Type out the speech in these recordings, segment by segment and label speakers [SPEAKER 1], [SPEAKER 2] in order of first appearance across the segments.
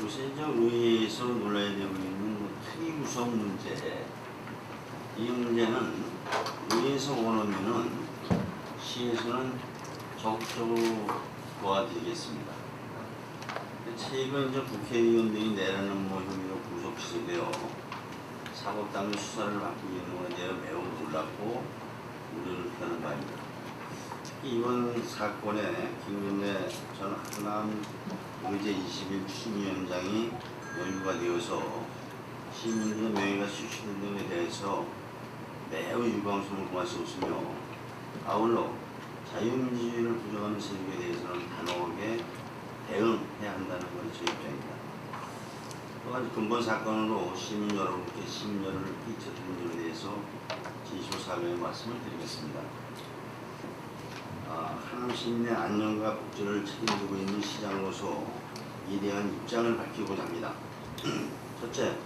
[SPEAKER 1] 요새 의회에서 논란이 되고 있는 특위 구성 문제, 이 문제는 의회에서 원하면은 시에서는 적극적으로 도와드리겠습니다. 최근 국회의원들이 내라는 혐의로 구속 취소되어 사법당국 수사를 받고 있는 것에 대해 매우 놀랍고 우려를 표하는 바입니다. 이번 사건에 김근태 전 하남 의제 20일 추진위원장이 연루가 되어서 시민들의 명예가 실추된 등에 대해서 매우 유감스러운 고맙습니다. 아울러 자유민주주의를 부정하는 세력에 대해서는 단호하게 대응해야 한다는 것이 제 입장입니다. 또한 근본 사건으로 시민 여러분께 심려를 끼쳐드린 점에 대해서 진심 사과의 말씀을 드리겠습니다. 하남 시민의 안녕과 복지를 책임지고 있는 시장으로서 이대한 입장을 밝히고자 합니다. 첫째,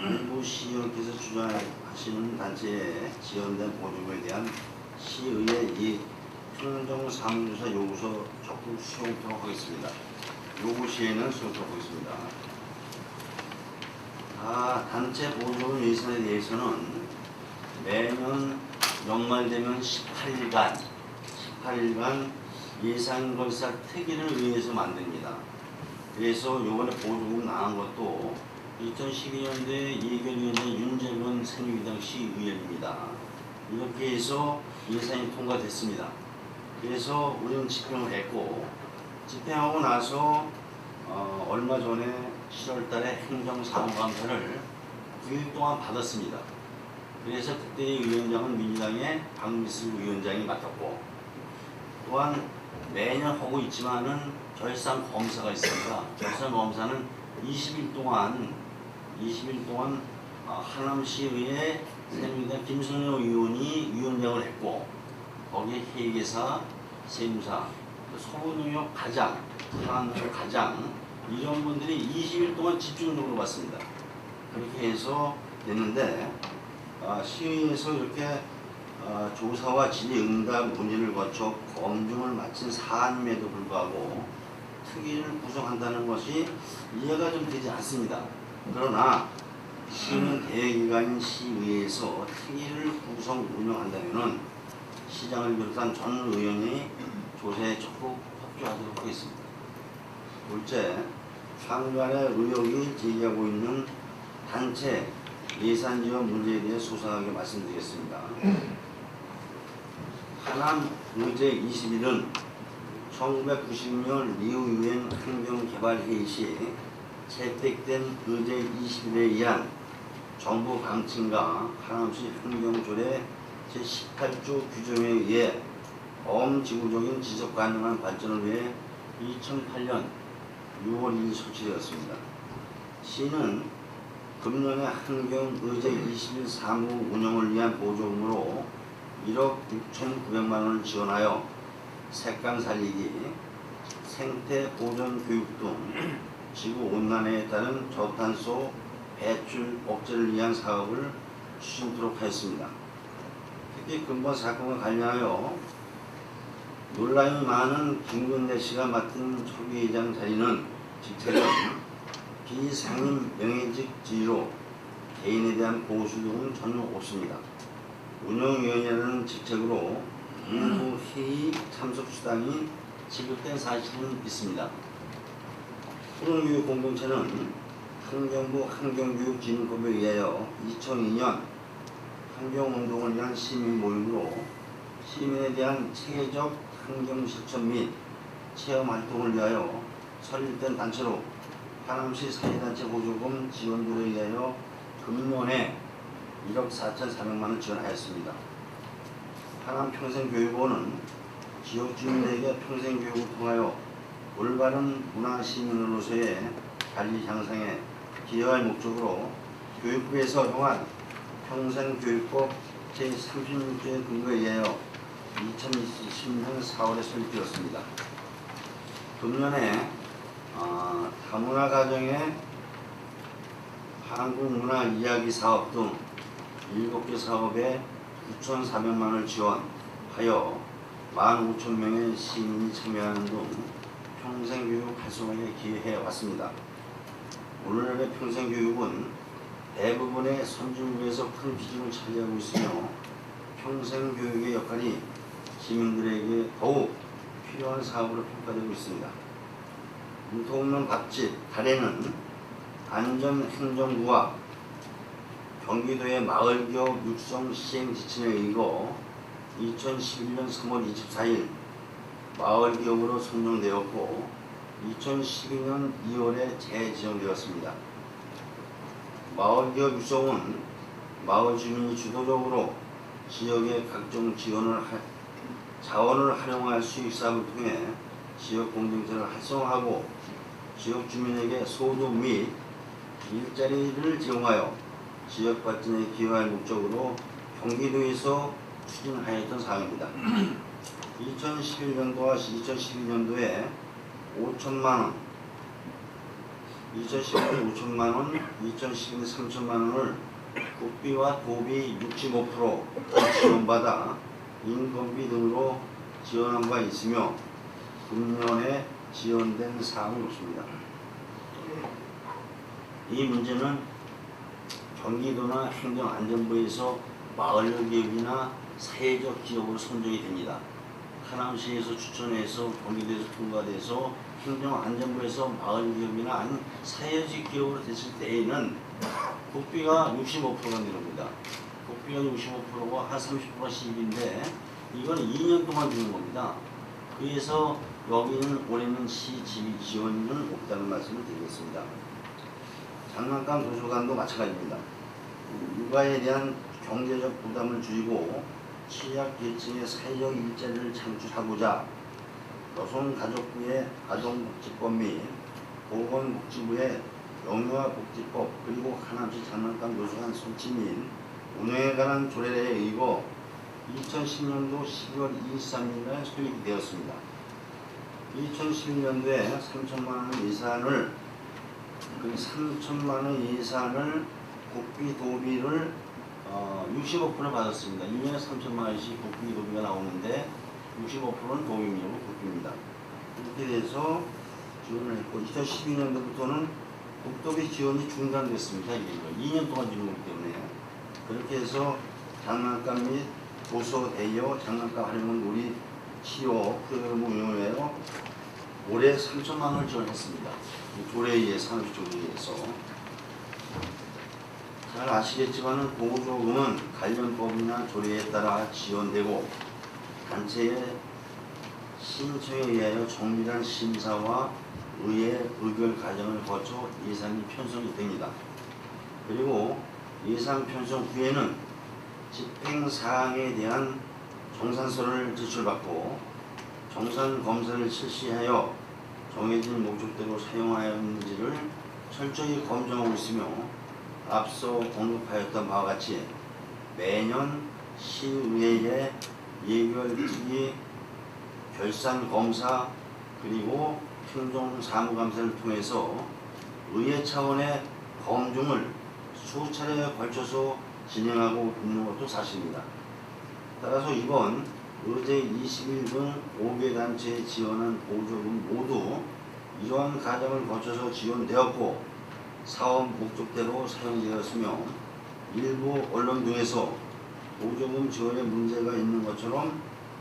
[SPEAKER 1] 일부 시의원께서 주장하시는 단체에 지원된 보조금에 대한 시의회 이 평정 사무조사 요구서 적극 수용토록 하겠습니다. 요구 시에는 수용토록 하겠습니다. 단체 보조금 예산에 대해서는 매년 연말 되면 18일간 예산건사 특위를 의회에서 만듭니다. 그래서 이번에 보조금 나간 것도 2012년도에 예결위원장 윤재건 새누리당 시의원입니다. 이렇게 해서 예산이 통과됐습니다. 그래서 우리는 집행을 했고, 집행하고 나서 얼마 전에 7월 달에 행정사무감사를 9일 동안 받았습니다. 그래서 그때의 위원장은 민주당의 박미슬 위원장이 맡았고, 또한 매년 하고 있지만은 결산 검사가 있습니다. 결산 검사는 20일 동안 하남시의회 새누리당 김선호 의원이 위원장을 했고, 거기에 회계사, 세무사, 소부능력 과장, 하남시 과장 이런 분들이 20일 동안 집중적으로 봤습니다. 그렇게 해서 됐는데 시의회에서 이렇게 조사와 질의응답 문의를 거쳐 검증을 마친 사안임에도 불구하고 특위를 구성한다는 것이 이해가 좀 되지 않습니다. 그러나 시는 대외기관인 시의회에서 특위를 구성 운영한다면 시장을 비롯한 전 의원이 조사에 적극 협조하도록 하겠습니다. 둘째, 상간의 의혹이 제기하고 있는 단체 예산 지원 문제에 대해 소상하게 말씀드리겠습니다. 하남 의제 21은 1990년 리우유엔 환경개발회의 시 채택된 의제 21에 의한 정부 방침과 하남시 환경조례 제18조 규정에 의해 범지구적인 지속 가능한 발전을 위해 2008년 6월 2일 설치되었습니다. 시는 금년에 환경의제 21 사무 운영을 위한 보조금으로 1억 6,900만 원을 지원하여 색강 살리기, 생태 보존 교육 등 지구온난화에 따른 저탄소 배출 억제를 위한 사업을 추진토록 하였습니다. 특히 근본 사건과 관련하여 논란이 많은 김근태 씨가 맡은 협의회장 자리는 직책은 비상임 명예직 지위로 개인에 대한 보수 등은 전혀 없습니다. 운영위원이라는 직책으로 일부 회의 참석 수당이 지급된 사실은 있습니다. 푸른교육 공동체는 환경부 환경교육진흥법에 의하여 2002년 환경운동을 위한 시민 모임으로 시민에 대한 체계적 환경실천 및 체험활동을 위하여 설립된 단체로 하남시 사회단체 보조금 지원도에 의하여 금년에 1억 4,400만 원 지원하였습니다. 하남평생교육원은 지역 주민에게 평생교육을 통하여 올바른 문화시민으로서의 관리 향상에 기여할 목적으로 교육부에서 정한 평생교육법 제36조의 근거에 의하여 2020년 4월에 설립되었습니다. 금년에 다문화가정의 한국문화 이야기 사업 등 7개 사업에 9,400만 원을 지원하여 15,000명의 시민이 참여하는 등 평생교육 활성화에 기여해 왔습니다. 오늘날의 평생교육은 대부분의 선진국에서 큰 비중을 차지하고 있으며 평생교육의 역할이 시민들에게 더욱 필요한 사업으로 평가되고 있습니다. 문턱 없는 밥집 달에는 안전행정부와 경기도의 마을기업 육성 시행 지침에 의거 2011년 3월 24일 마을기업으로 선정되었고 2012년 2월에 재지정되었습니다. 마을기업 육성은 마을 주민이 주도적으로 지역의 각종 자원을 활용할 수익사업을 통해 지역 공동체를 활성화하고 지역 주민에게 소득 및 일자리를 제공하여 지역 발전에 기여할 목적으로 경기도에서 추진하였던 사항입니다. 2011년도와 2012년도에 5천만원, 2011년 5천만원, 2012년 3천만원을 국비와 도비 65% 지원받아 인건비 등으로 지원한 바 있으며 금년에 지원된 사항은 없습니다. 이 문제는 경기도나 행정안전부에서 마을기업이나 사회적 기업으로 선정이 됩니다. 하남시에서 추천해서 경기도에서 통과돼서 행정안전부에서 마을기업이나 아니 사회적 기업으로 됐을 때에는 국비가 65%가 내려옵니다. 국비가 65%고 한 30%가 시입인데 이건 2년 동안 주는 겁니다. 그래서 여기는 올해는 시 지원은 없다는 말씀을 드리겠습니다. 장난감 도서관도 마찬가지입니다. 육아에 대한 경제적 부담을 줄이고 취약계층의 사회적 일자리를 창출하고자 여성가족부의 아동복지법 및 보건복지부의 영유아복지법 그리고 하남시 장난감 도서관 설치 및 운영에 관한 조례에 의거 2010년도 12월 23일날 소입이 되었습니다. 2011년도에 3천만원 예산을 그 3천만원 예산을 국비 도비를 65% 받았습니다. 1년에 3천만원씩 국비 도비가 나오는데 65%는 도비입니다. 국비입니다. 이렇게 돼서 지원을 했고 2012년도부터는 국도비 지원이 중단됐습니다. 이게 2년 동안 주는 거기 때문에 그렇게 해서 장난감 및 도서 대여, 장난감 활용 놀이 치료 프로그램 운영을 해요. 올해 3천만원을 지원했습니다. 조례에 의해 산업조례에 의해서 잘 아시겠지만 보조금은 관련 법이나 조례에 따라 지원되고 단체의 신청에 의하여 정밀한 심사와 의회 의결 과정을 거쳐 예산이 편성이 됩니다. 그리고 예산 편성 후에는 집행사항에 대한 정산서를 제출받고 정산검사를 실시하여 정해진 목적대로 사용하였는지를 철저히 검증하고 있으며 앞서 언급하였던 바와 같이 매년 시의회의 예결특위 결산검사 그리고 행정사무감사를 통해서 의회 차원의 검증을 수차례에 걸쳐서 진행하고 있는 것도 사실입니다. 따라서 이번 의제 21등 5개 단체에 지원한 보조금 모두 이러한 과정을 거쳐서 지원되었고 사업 목적대로 사용되었으며 일부 언론 등에서 보조금 지원에 문제가 있는 것처럼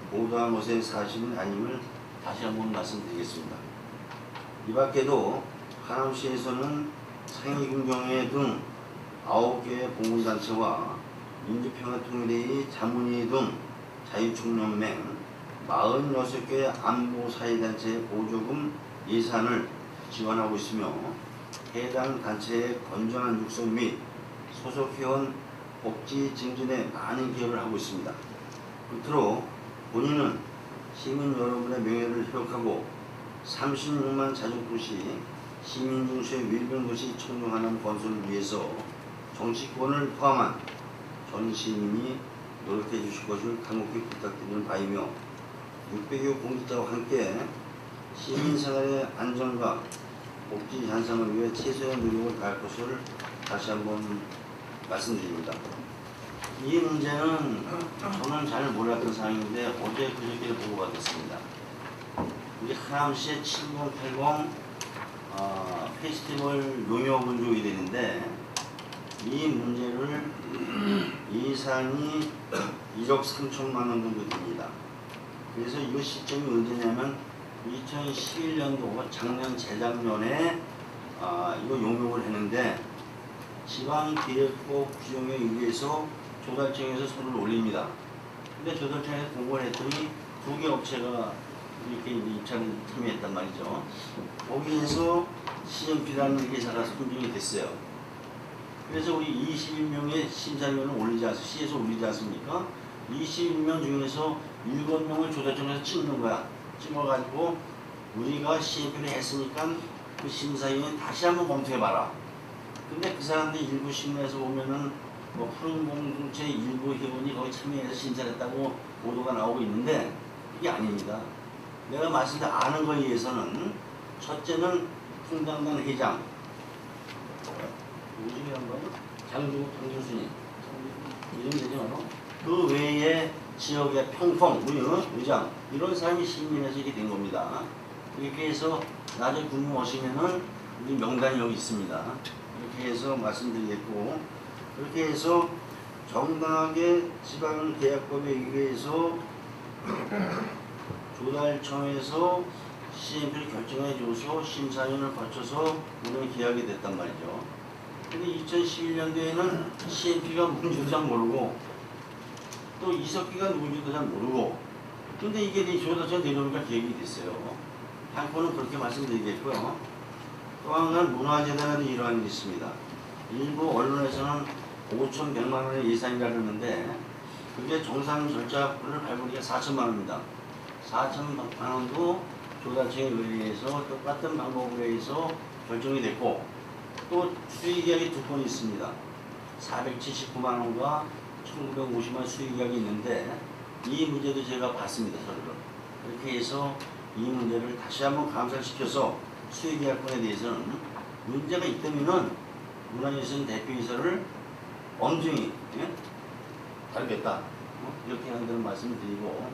[SPEAKER 1] 보도한 것의 사실은 아님을 다시 한번 말씀드리겠습니다. 이 밖에도 하남시에서는 상위군경회 등 9개의 봉헌단체와 민주평화통일회의 자문위 등 자유총연맹 46개의 안보사회단체의 보조금 예산을 지원하고 있으며 해당 단체의 건전한 육성 및 소속회원 복지 증진에 많은 기여를 하고 있습니다. 끝으로 본인은 시민 여러분의 명예를 회복하고 36만 자족도시 시민 중심의 밀봉도시 청룡하남 건설을 위해서 정치권을 포함한 전 시민이 노력해 주실 것을 간곡히 부탁드리는 바이며 600여 공직자와 함께 시민생활의 안정과 복지 향상을 위해 최소의 노력을 다할 것을 다시 한번 말씀드립니다. 이 문제는 저는 잘 몰랐던 사항인데 어제 그저께 보고받았습니다. 우리 하남시의 7080 페스티벌 용역 운종이 되는데 이 문제를 예산이 1억 3천만 원 정도 됩니다. 그래서 이거 시점이 언제냐면 2011년도 작년 재작년에 이거 용역을 했는데 지방기획법 규정에 의해서 조달청에서 서류를 올립니다. 근데 조달청에서 공고를 했더니 2개 업체가 이렇게 입찰을 참여했단 말이죠. 거기에서 CMP라는 회사가 선정이 됐어요. 그래서 우리 21명의 심사위원을 시에서 올리지 않습니까? 21명 중에서 7명을 조달청에서 찍는 거야. 찍어가지고 우리가 CMP를 했으니까 그 심사위원이 다시 한번 검토해봐라. 근데 그 사람들이 일부 신문에서 보면은 뭐 푸른 공동체 일부 회원이 거기 참여해서 심사를 했다고 보도가 나오고 있는데 그게 아닙니다. 내가 말씀드린 아는 거에 의해서는 첫째는 풍당단 회장 요즘이란 거는 장준순이 이름 되지 않아? 그 외에 지역의 평풍 의장 이런 사람이 신민해서 이렇게 된 겁니다. 이렇게 해서 나중에 군무 오시면은 우리 명단이 여기 있습니다. 이렇게 해서 말씀드리겠고 그렇게 해서 정당하게 지방계약법에 의해서 조달청에서 CMP를 결정해줘서 심사위원을 거쳐서 우리는 계약이 됐단 말이죠. 근데 2011년도에는 CMP가 뭔지도 잘 모르고 또 이석기가 누군지도 잘 모르고 근데 이게 조달청 내려오니까 계획이 됐어요. 한 건은 그렇게 말씀드리겠고요. 또 하나는 문화재단에도 이러한 게 있습니다. 일부 언론에서는 5,100만 원의 예산이라 그러는데 그게 정상 절차를 밟으니까 4천만 원입니다. 4천만 원도 조달청에 의해서 똑같은 방법으로 해서 결정이 됐고 또 수의계약이 2건 있습니다. 479만 원과 1,950만 원 수의계약이 있는데 이 문제도 제가 봤습니다. 서류를. 그렇게 해서 이 문제를 다시 한번 감사시켜서 수의계약권에 대해서는 문제가 있다면은 문화예술 대표이사를 엄중히 다루겠다. 이렇게 한다는 말씀을 드리고